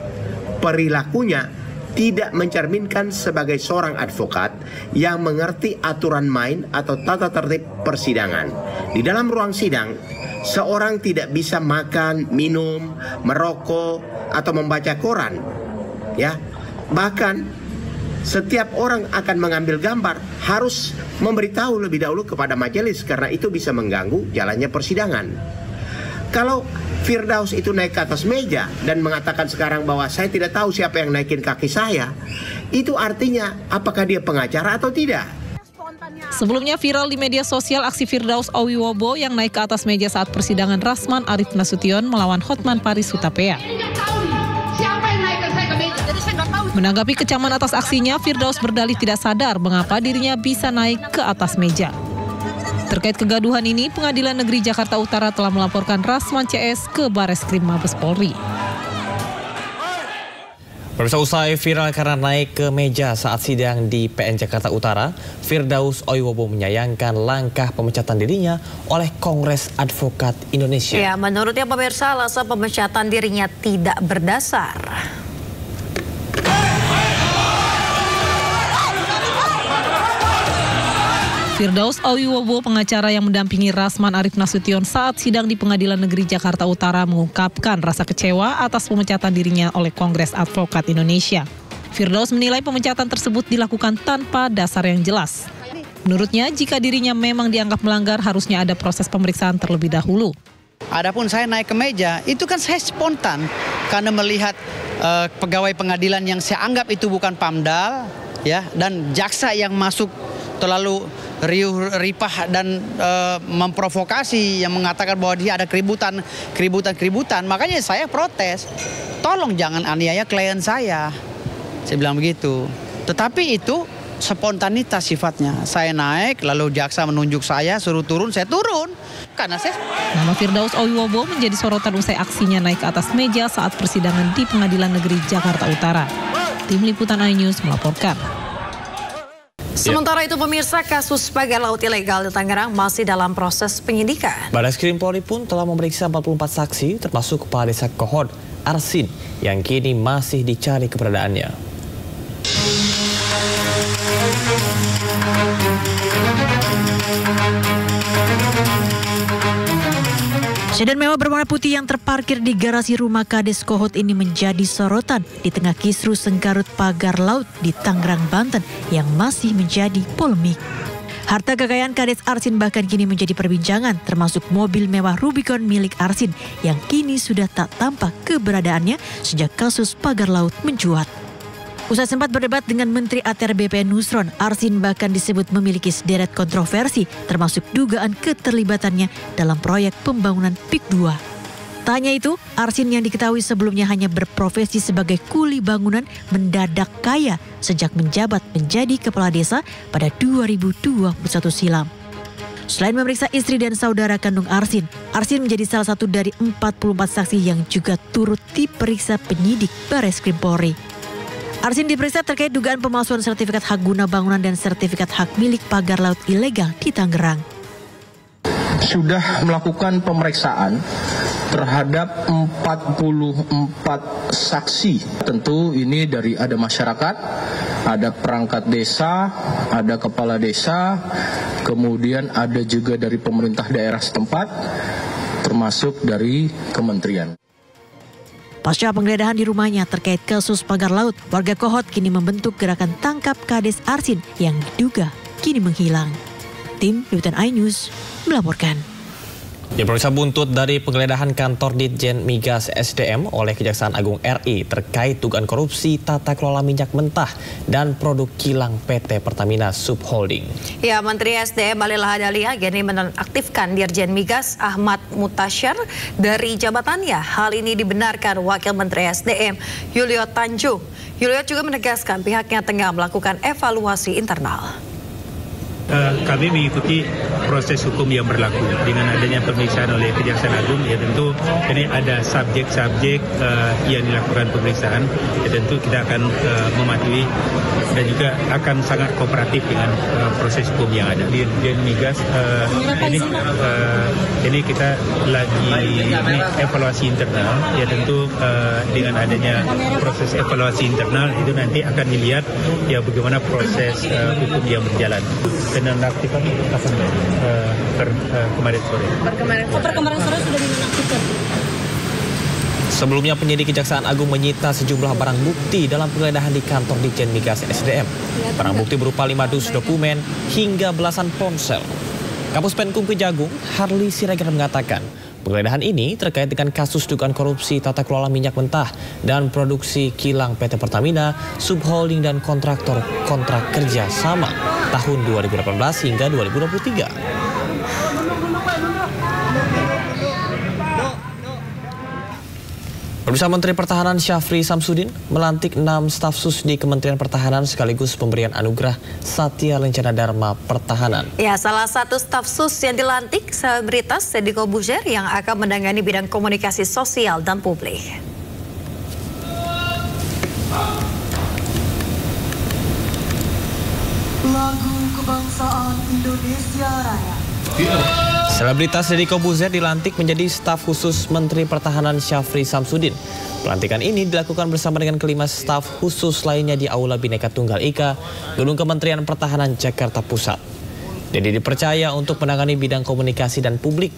Perilakunya tidak mencerminkan sebagai seorang advokat yang mengerti aturan main atau tata tertib persidangan. Di dalam ruang sidang, seorang tidak bisa makan, minum, merokok, atau membaca koran. Ya, bahkan setiap orang akan mengambil gambar harus memberitahu lebih dahulu kepada majelis karena itu bisa mengganggu jalannya persidangan. Kalau Firdaus itu naik ke atas meja dan mengatakan sekarang bahwa saya tidak tahu siapa yang naikin kaki saya, itu artinya apakah dia pengacara atau tidak? Sebelumnya viral di media sosial aksi Firdaus Oiwobo yang naik ke atas meja saat persidangan Rasman Arif Nasution melawan Hotman Paris Hutapea. Menanggapi kecaman atas aksinya, Firdaus berdalih tidak sadar mengapa dirinya bisa naik ke atas meja. Terkait kegaduhan ini, Pengadilan Negeri Jakarta Utara telah melaporkan Rasman CS ke Bareskrim Mabes Polri. Pemirsa, usai viral karena naik ke meja saat sidang di PN Jakarta Utara, Firdaus Oiwobo menyayangkan langkah pemecatan dirinya oleh Kongres Advokat Indonesia. Ya, menurutnya pemirsa, alasan pemecatan dirinya tidak berdasar. Firdaus Oiwobo, pengacara yang mendampingi Rasman Arif Nasution saat sidang di Pengadilan Negeri Jakarta Utara mengungkapkan rasa kecewa atas pemecatan dirinya oleh Kongres Advokat Indonesia. Firdaus menilai pemecatan tersebut dilakukan tanpa dasar yang jelas. Menurutnya, jika dirinya memang dianggap melanggar, harusnya ada proses pemeriksaan terlebih dahulu. Adapun saya naik ke meja, itu kan saya spontan karena melihat pegawai pengadilan yang saya anggap itu bukan PAMDAL, ya, dan jaksa yang masuk terlalu riuh ripah dan memprovokasi yang mengatakan bahwa dia ada keributan. Makanya saya protes, tolong jangan aniaya klien saya bilang begitu. Tetapi itu spontanitas sifatnya. Saya naik, lalu jaksa menunjuk saya, suruh turun, saya turun. Karena saya... Nama Firdaus Owiwowo menjadi sorotan usai aksinya naik ke atas meja saat persidangan di Pengadilan Negeri Jakarta Utara. Tim Liputan iNews melaporkan. Sementara itu pemirsa, kasus pagar laut ilegal di Tangerang masih dalam proses penyidikan. Barreskrim Polri pun telah memeriksa 44 saksi termasuk Kepala Desa Kohod Arsin yang kini masih dicari keberadaannya. Sedan mewah berwarna putih yang terparkir di garasi rumah Kades Kohod ini menjadi sorotan di tengah kisru sengkarut pagar laut di Tangerang, Banten yang masih menjadi polemik. Harta kekayaan Kades Arsin bahkan kini menjadi perbincangan, termasuk mobil mewah Rubicon milik Arsin yang kini sudah tak tampak keberadaannya sejak kasus pagar laut mencuat. Usai sempat berdebat dengan Menteri ATR BPN Nusron, Arsin bahkan disebut memiliki sederet kontroversi, termasuk dugaan keterlibatannya dalam proyek pembangunan PIK 2. Tak hanya itu, Arsin yang diketahui sebelumnya hanya berprofesi sebagai kuli bangunan mendadak kaya sejak menjabat menjadi kepala desa pada 2021 silam. Selain memeriksa istri dan saudara kandung Arsin, Arsin menjadi salah satu dari 44 saksi yang juga turut diperiksa penyidik Barreskrim Polri. Arsin diperiksa terkait dugaan pemalsuan sertifikat hak guna bangunan dan sertifikat hak milik pagar laut ilegal di Tangerang. Sudah melakukan pemeriksaan terhadap 44 saksi. Tentu ini dari ada masyarakat, ada perangkat desa, ada kepala desa, kemudian ada juga dari pemerintah daerah setempat, termasuk dari kementerian. Pasca penggeledahan di rumahnya terkait kasus pagar laut, warga Kohod kini membentuk gerakan tangkap Kades Arsin yang diduga kini menghilang. Tim Liputan iNews melaporkan. Pemirsa, buntut dari penggeledahan kantor Ditjen Migas SDM oleh Kejaksaan Agung RI terkait dugaan korupsi tata kelola minyak mentah dan produk kilang PT Pertamina Subholding. Ya, Menteri SDM Bahlil Lahadalia kini menonaktifkan Dirjen Migas Ahmad Mutasyar dari jabatannya. Hal ini dibenarkan Wakil Menteri SDM Yulio Tanjung. Yulio juga menegaskan pihaknya tengah melakukan evaluasi internal. Kami mengikuti proses hukum yang berlaku dengan adanya pemeriksaan oleh Kejaksaan Agung. Ya tentu ini ada subjek-subjek yang dilakukan pemeriksaan. Ya tentu kita akan mematuhi dan juga akan sangat kooperatif dengan proses hukum yang ada. Di Migas ini kita lagi evaluasi internal. Ya tentu dengan adanya proses evaluasi internal itu nanti akan dilihat ya bagaimana proses hukum yang berjalan. Penonaktifan kapan kemarin sore. Kemarin sore sudah dinonaktifkan. Sebelumnya penyidik Kejaksaan Agung menyita sejumlah barang bukti dalam penggeledahan di kantor Ditjen Migas SDM. Barang bukti berupa 5 dus dokumen hingga belasan ponsel. Kapus Penkum Kejagung, Harli Siregar mengatakan, penggeledahan ini terkait dengan kasus dugaan korupsi tata kelola minyak mentah dan produksi kilang PT Pertamina, Subholding dan kontraktor kontrak kerja sama tahun 2018 hingga 2023. Pemirsa, Menteri Pertahanan Syafri Samsudin melantik 6 staf sus di Kementerian Pertahanan sekaligus pemberian anugerah Satya Lencana Dharma Pertahanan. Ya, salah satu staf sus yang dilantik selebritas Deddy Corbuzier yang akan menangani bidang komunikasi sosial dan publik. Lagu Kebangsaan Indonesia Raya. Selebritas Deddy Corbuzier dilantik menjadi staf khusus Menteri Pertahanan Syafri Samsudin. Pelantikan ini dilakukan bersama dengan kelima staf khusus lainnya di Aula Bhinneka Tunggal Ika, Gedung Kementerian Pertahanan Jakarta Pusat. Deddy dipercaya untuk menangani bidang komunikasi dan publik.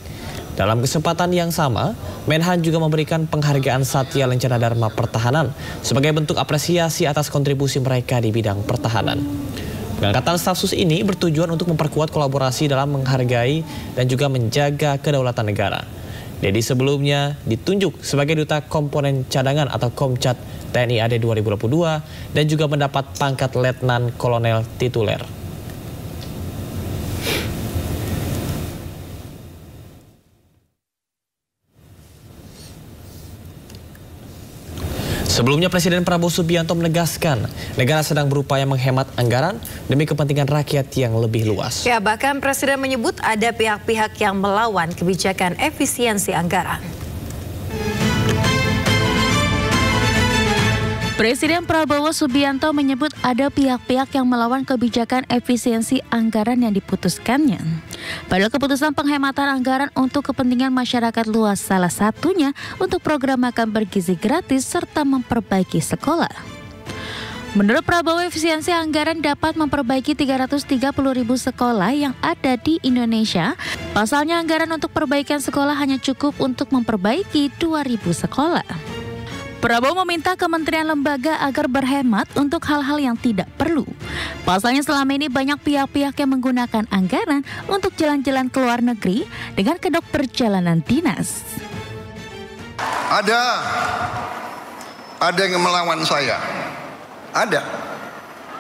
Dalam kesempatan yang sama, Menhan juga memberikan penghargaan Satya Lencana Dharma Pertahanan sebagai bentuk apresiasi atas kontribusi mereka di bidang pertahanan. Pengangkatan staf sus ini bertujuan untuk memperkuat kolaborasi dalam menghargai dan juga menjaga kedaulatan negara. Deddy sebelumnya ditunjuk sebagai Duta Komponen Cadangan atau Komcat TNI AD 2022 dan juga mendapat pangkat Letnan Kolonel Tituler. Sebelumnya Presiden Prabowo Subianto menegaskan negara sedang berupaya menghemat anggaran demi kepentingan rakyat yang lebih luas. Ya, bahkan Presiden menyebut ada pihak-pihak yang melawan kebijakan efisiensi anggaran. Presiden Prabowo Subianto menyebut ada pihak-pihak yang melawan kebijakan efisiensi anggaran yang diputuskannya. Padahal keputusan penghematan anggaran untuk kepentingan masyarakat luas, salah satunya untuk program makan bergizi gratis serta memperbaiki sekolah. Menurut Prabowo, efisiensi anggaran dapat memperbaiki 330.000 sekolah yang ada di Indonesia. Pasalnya anggaran untuk perbaikan sekolah hanya cukup untuk memperbaiki 2.000 sekolah. Prabowo meminta kementerian lembaga agar berhemat untuk hal-hal yang tidak perlu. Pasalnya selama ini banyak pihak-pihak yang menggunakan anggaran untuk jalan-jalan ke luar negeri dengan kedok perjalanan dinas. Ada yang melawan saya. Ada.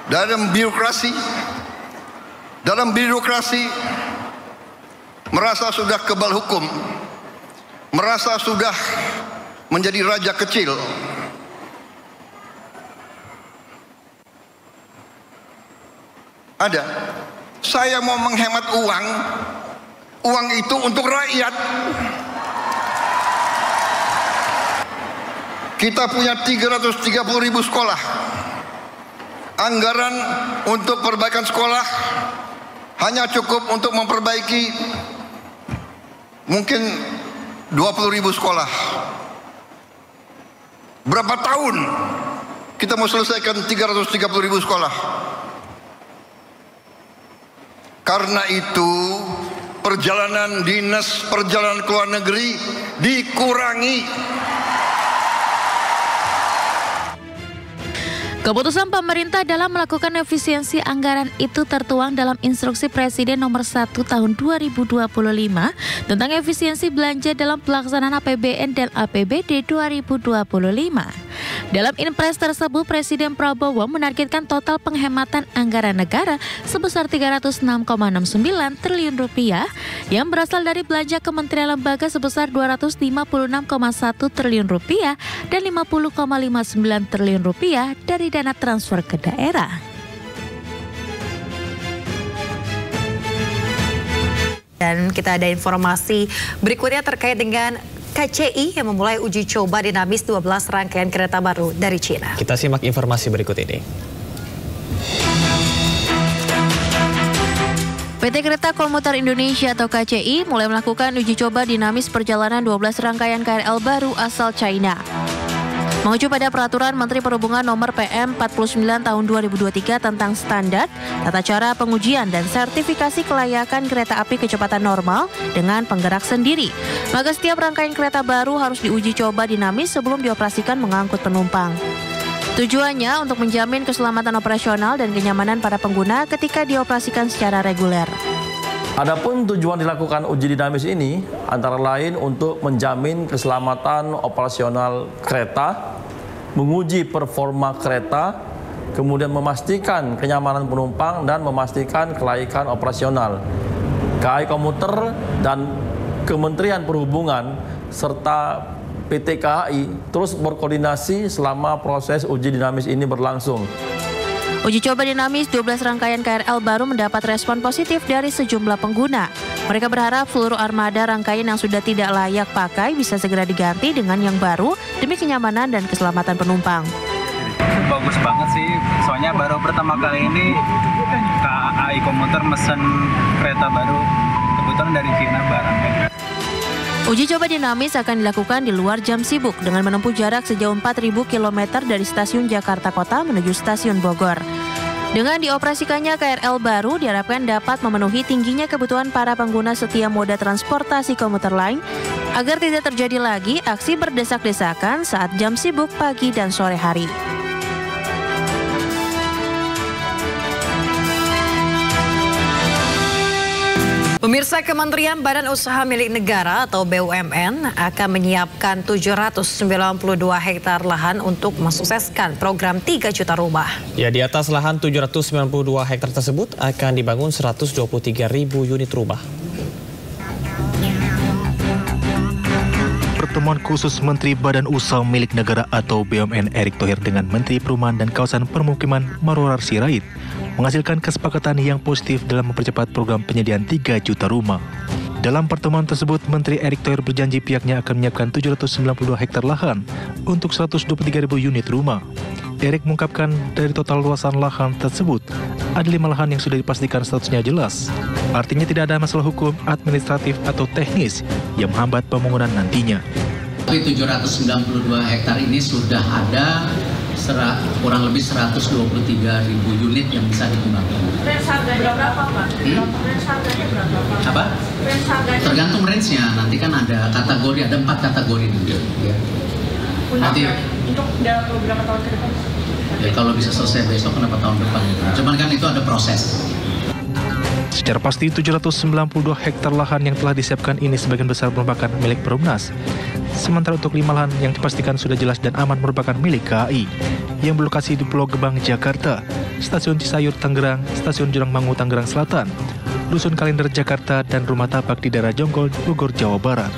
Dalam birokrasi merasa sudah kebal hukum, merasa sudah menjadi raja kecil. Ada. Saya mau menghemat uang itu untuk rakyat. Kita punya 330.000 sekolah. Anggaran untuk perbaikan sekolah hanya cukup untuk memperbaiki mungkin 20.000 sekolah. Berapa tahun kita mau selesaikan 330.000 sekolah? Karena itu perjalanan dinas, perjalanan ke luar negeri dikurangi. Keputusan pemerintah dalam melakukan efisiensi anggaran itu tertuang dalam Instruksi Presiden Nomor 1 Tahun 2025 tentang efisiensi belanja dalam pelaksanaan APBN dan APBD 2025. Dalam Inpres tersebut, Presiden Prabowo menargetkan total penghematan anggaran negara sebesar Rp306,69 triliun yang berasal dari belanja kementerian lembaga sebesar Rp256,1 triliun dan Rp50,59 triliun dari dana transfer ke daerah. Dan kita ada informasi berikutnya terkait dengan KCI yang memulai uji coba dinamis 12 rangkaian kereta baru dari Cina. Kita simak informasi berikut ini. PT Kereta Komuter Indonesia atau KCI mulai melakukan uji coba dinamis perjalanan 12 rangkaian KRL baru asal China. Mengacu pada Peraturan Menteri Perhubungan Nomor PM 49 Tahun 2023 tentang standar, tata cara pengujian dan sertifikasi kelayakan kereta api kecepatan normal dengan penggerak sendiri, maka setiap rangkaian kereta baru harus diuji coba dinamis sebelum dioperasikan mengangkut penumpang. Tujuannya untuk menjamin keselamatan operasional dan kenyamanan para pengguna ketika dioperasikan secara reguler. Adapun tujuan dilakukan uji dinamis ini antara lain untuk menjamin keselamatan operasional kereta, menguji performa kereta, kemudian memastikan kenyamanan penumpang dan memastikan kelaikan operasional. KAI Komuter dan Kementerian Perhubungan serta PT KAI terus berkoordinasi selama proses uji dinamis ini berlangsung. Uji coba dinamis 12 rangkaian KRL baru mendapat respon positif dari sejumlah pengguna. Mereka berharap seluruh armada rangkaian yang sudah tidak layak pakai bisa segera diganti dengan yang baru demi kenyamanan dan keselamatan penumpang. Bagus banget sih, soalnya baru pertama kali ini KAI Komuter mesen kereta baru, kebetulan dari Cina barangnya. Uji coba dinamis akan dilakukan di luar jam sibuk dengan menempuh jarak sejauh 4.000 km dari stasiun Jakarta Kota menuju stasiun Bogor. Dengan dioperasikannya KRL baru diharapkan dapat memenuhi tingginya kebutuhan para pengguna setiap moda transportasi komuter lain agar tidak terjadi lagi aksi berdesak-desakan saat jam sibuk pagi dan sore hari. Pemirsa, Kementerian Badan Usaha Milik Negara atau BUMN akan menyiapkan 792 hektar lahan untuk mensukseskan program 3 juta rumah. Ya, di atas lahan 792 hektar tersebut akan dibangun 123.000 unit rumah. pertemuan khusus Menteri Badan Usaha Milik Negara atau BUMN Erick Thohir dengan Menteri Perumahan dan Kawasan Permukiman Marwarar Sirait menghasilkan kesepakatan yang positif dalam mempercepat program penyediaan 3 juta rumah. Dalam pertemuan tersebut, Menteri Erick Thohir berjanji pihaknya akan menyiapkan 792 hektar lahan untuk 123.000 unit rumah. Erick mengungkapkan dari total luasan lahan tersebut, ada 5 lahan yang sudah dipastikan statusnya jelas. Artinya tidak ada masalah hukum, administratif, atau teknis yang menghambat pembangunan nantinya. Tapi 792 hektar ini sudah ada kurang lebih 123.000 unit yang bisa dikembangkan. Range harganya berapa, Pak? Range harganya berapa, Pak? Apa? Range harganya? Tergantung range-nya, nanti kan ada kategori, ada 4 kategori dulu. Ya. Nanti untuk beberapa tahun ke depan? Ya kalau bisa selesai besok, kenapa tahun depan? Cuman kan itu ada proses. Secara pasti 792 hektar lahan yang telah disiapkan ini sebagian besar merupakan milik Perumnas. Sementara untuk 5 lahan yang dipastikan sudah jelas dan aman merupakan milik KAI yang berlokasi di Pulau Gebang, Jakarta, Stasiun Cisayur, Tangerang, Stasiun Jurangmangu, Tangerang Selatan, Dusun Kalender, Jakarta, dan Rumah Tapak di daerah Jonggol, Bogor, Jawa Barat.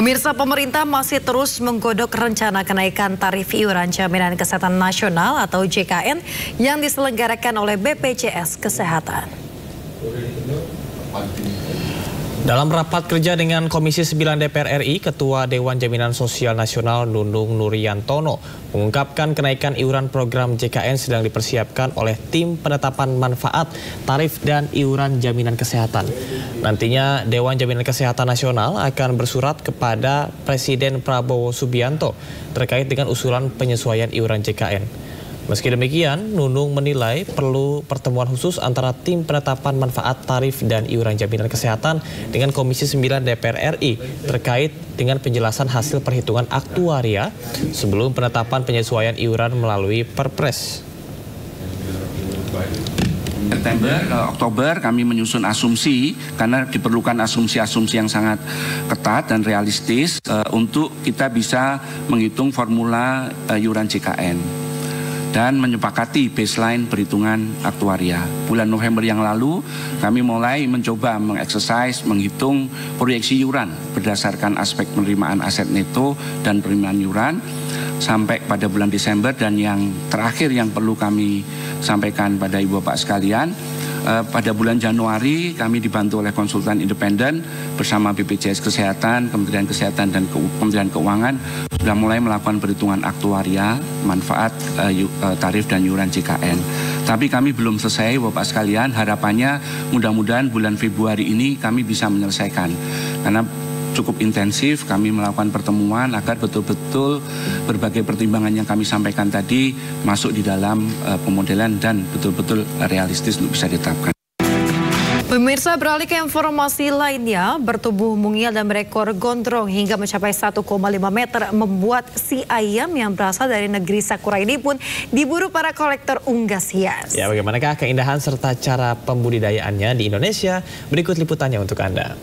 Pemirsa, pemerintah masih terus menggodok rencana kenaikan tarif iuran Jaminan Kesehatan Nasional atau JKN yang diselenggarakan oleh BPJS Kesehatan. Dalam rapat kerja dengan Komisi 9 DPR RI, Ketua Dewan Jaminan Sosial Nasional Nunung Nuriantono mengungkapkan kenaikan iuran program JKN sedang dipersiapkan oleh tim penetapan manfaat, tarif, dan iuran jaminan kesehatan. Nantinya Dewan Jaminan Kesehatan Nasional akan bersurat kepada Presiden Prabowo Subianto terkait dengan usulan penyesuaian iuran JKN. Meski demikian, Nunung menilai perlu pertemuan khusus antara tim penetapan manfaat, tarif, dan iuran jaminan kesehatan dengan Komisi 9 DPR RI terkait dengan penjelasan hasil perhitungan aktuaria sebelum penetapan penyesuaian iuran melalui Perpres. September ke Oktober kami menyusun asumsi karena diperlukan asumsi-asumsi yang sangat ketat dan realistis untuk kita bisa menghitung formula iuran JKN dan menyepakati baseline perhitungan aktuaria. Bulan November yang lalu kami mulai mencoba mengeksersis, menghitung proyeksi iuran berdasarkan aspek penerimaan aset neto dan penerimaan iuran sampai pada bulan Desember, dan yang terakhir yang perlu kami sampaikan pada Ibu Bapak sekalian, pada bulan Januari kami dibantu oleh konsultan independen bersama BPJS Kesehatan, Kementerian Kesehatan, dan Kementerian Keuangan sudah mulai melakukan perhitungan aktuaria, manfaat, tarif, dan iuran JKN. Tapi kami belum selesai, Bapak sekalian. Harapannya mudah-mudahan bulan Februari ini kami bisa menyelesaikan. Karena cukup intensif kami melakukan pertemuan agar betul-betul berbagai pertimbangan yang kami sampaikan tadi masuk di dalam pemodelan dan betul-betul realistis untuk bisa ditetapkan. Pemirsa, beralih ke informasi lainnya, bertubuh mungil dan berekor gondrong hingga mencapai 1,5 meter membuat si ayam yang berasal dari negeri Sakura ini pun diburu para kolektor unggas hias. Ya, bagaimanakah keindahan serta cara pembudidayaannya di Indonesia? Berikut liputannya untuk Anda.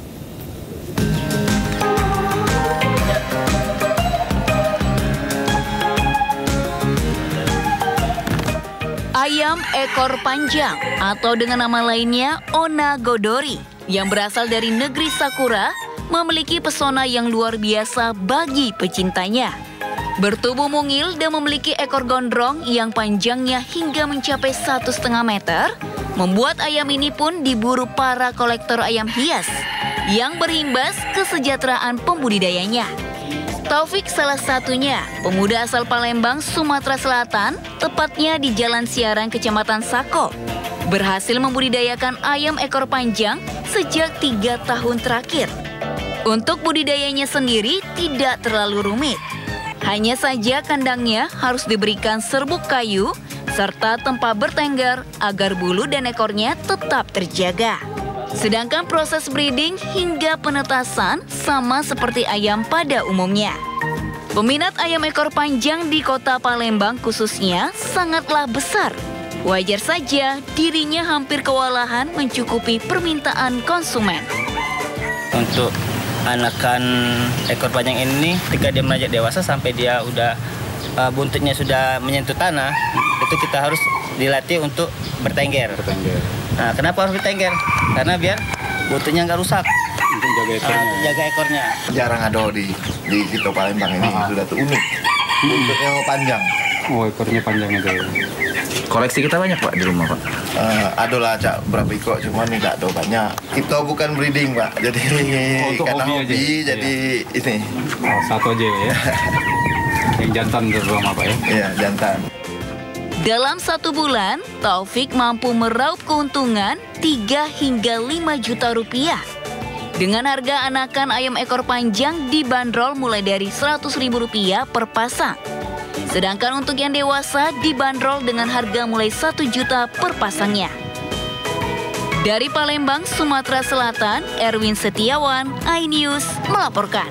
Ayam ekor panjang atau dengan nama lainnya Onagodori yang berasal dari negeri Sakura memiliki pesona yang luar biasa bagi pecintanya. Bertubuh mungil dan memiliki ekor gondrong yang panjangnya hingga mencapai 1,5 meter, membuat ayam ini pun diburu para kolektor ayam hias yang berimbas kesejahteraan pembudidayanya. Taufik salah satunya, pemuda asal Palembang, Sumatera Selatan, tepatnya di Jalan Siarang, Kecamatan Sako, berhasil membudidayakan ayam ekor panjang sejak 3 tahun terakhir. Untuk budidayanya sendiri tidak terlalu rumit. Hanya saja kandangnya harus diberikan serbuk kayu serta tempat bertengger agar bulu dan ekornya tetap terjaga. Sedangkan proses breeding hingga penetasan sama seperti ayam pada umumnya. Peminat ayam ekor panjang di kota Palembang khususnya sangatlah besar. Wajar saja dirinya hampir kewalahan mencukupi permintaan konsumen. Untuk anakan ekor panjang ini, ketika dia menanjak dewasa sampai dia udah buntutnya sudah menyentuh tanah, itu kita harus dilatih untuk bertengger. Nah, kenapa harus bertengger? Karena biar butuhnya nggak rusak. Untuk jaga ekornya. Jarang ada di Kito Palembang ini, sudah tuh unik. Buntutnya panjang. Oh, ekornya panjang aja. Koleksi kita banyak Pak di rumah Pak? Adalah Cak berapa ekor, cuman tidak ada banyak. Kita bukan breeding Pak, jadi karena hobi jadi ini. Oh, satu aja ya? Yang jantan terutama Pak ya? Iya, jantan. Dalam 1 bulan, Taufik mampu meraup keuntungan 3 hingga 5 juta rupiah. Dengan harga anakan ayam ekor panjang dibanderol mulai dari Rp100.000 per pasang. Sedangkan untuk yang dewasa dibanderol dengan harga mulai 1 juta per pasangnya. Dari Palembang, Sumatera Selatan, Erwin Setiawan, iNews melaporkan.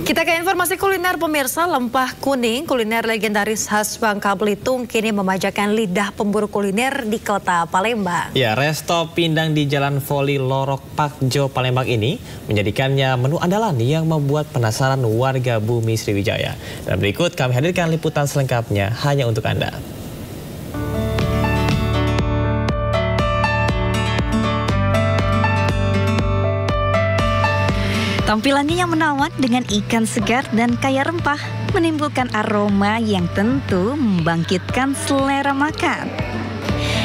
Kita ke informasi kuliner pemirsa. Lempah kuning, kuliner legendaris khas Bangka Belitung, kini memanjakan lidah pemburu kuliner di kota Palembang. Ya, resto pindang di Jalan Voli Lorok Pakjo Palembang ini menjadikannya menu andalan yang membuat penasaran warga bumi Sriwijaya. Dan berikut kami hadirkan liputan selengkapnya hanya untuk Anda. Tampilannya yang menawan dengan ikan segar dan kaya rempah menimbulkan aroma yang tentu membangkitkan selera makan.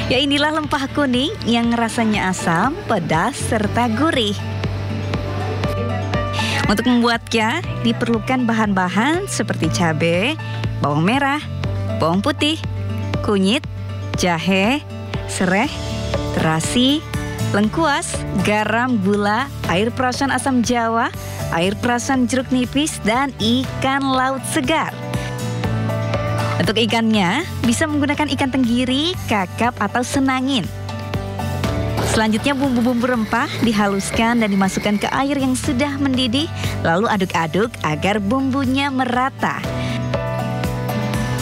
Ya, inilah lempah kuning yang rasanya asam, pedas, serta gurih. Untuk membuatnya diperlukan bahan-bahan seperti cabai, bawang merah, bawang putih, kunyit, jahe, serai, terasi, lengkuas, garam, gula, air perasan asam jawa, air perasan jeruk nipis, dan ikan laut segar. Untuk ikannya, bisa menggunakan ikan tenggiri, kakap, atau senangin. Selanjutnya bumbu-bumbu rempah dihaluskan dan dimasukkan ke air yang sudah mendidih, lalu aduk-aduk agar bumbunya merata.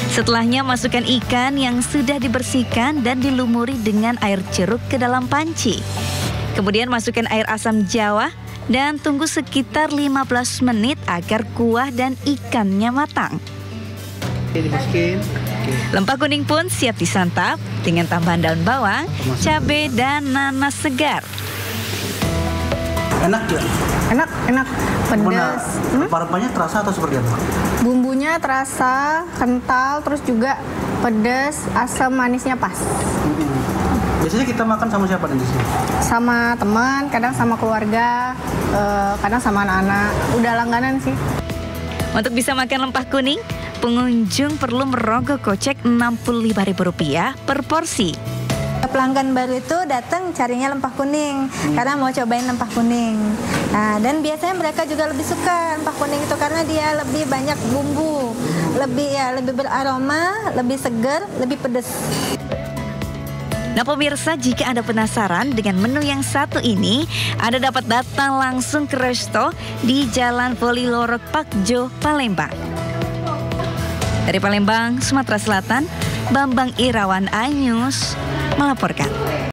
Setelahnya masukkan ikan yang sudah dibersihkan dan dilumuri dengan air jeruk ke dalam panci. Kemudian masukkan air asam jawa dan tunggu sekitar 15 menit agar kuah dan ikannya matang. Lempah kuning pun siap disantap dengan tambahan daun bawang, cabai, dan nanas segar. Enak ya? Enak, pedas. Rempah-rempahnya terasa atau seperti apa? Bumbunya terasa, kental, terus juga pedas, asam, manisnya pas. Biasanya kita makan sama siapa di sini? Sama teman, kadang sama keluarga, kadang sama anak-anak. Udah langganan sih. Untuk bisa makan lempah kuning, pengunjung perlu merogoh kocek Rp65.000 per porsi. Pelanggan baru itu datang carinya lempah kuning karena mau cobain lempah kuning. Nah, dan biasanya mereka juga lebih suka lempah kuning itu karena dia lebih banyak bumbu, lebih beraroma, lebih segar, lebih pedas. Nah pemirsa, jika Anda penasaran dengan menu yang satu ini, Anda dapat datang langsung ke resto di Jalan Voli Lorok Pakjo, Palembang. Dari Palembang, Sumatera Selatan, Bambang Irawan, iNews melaporkan.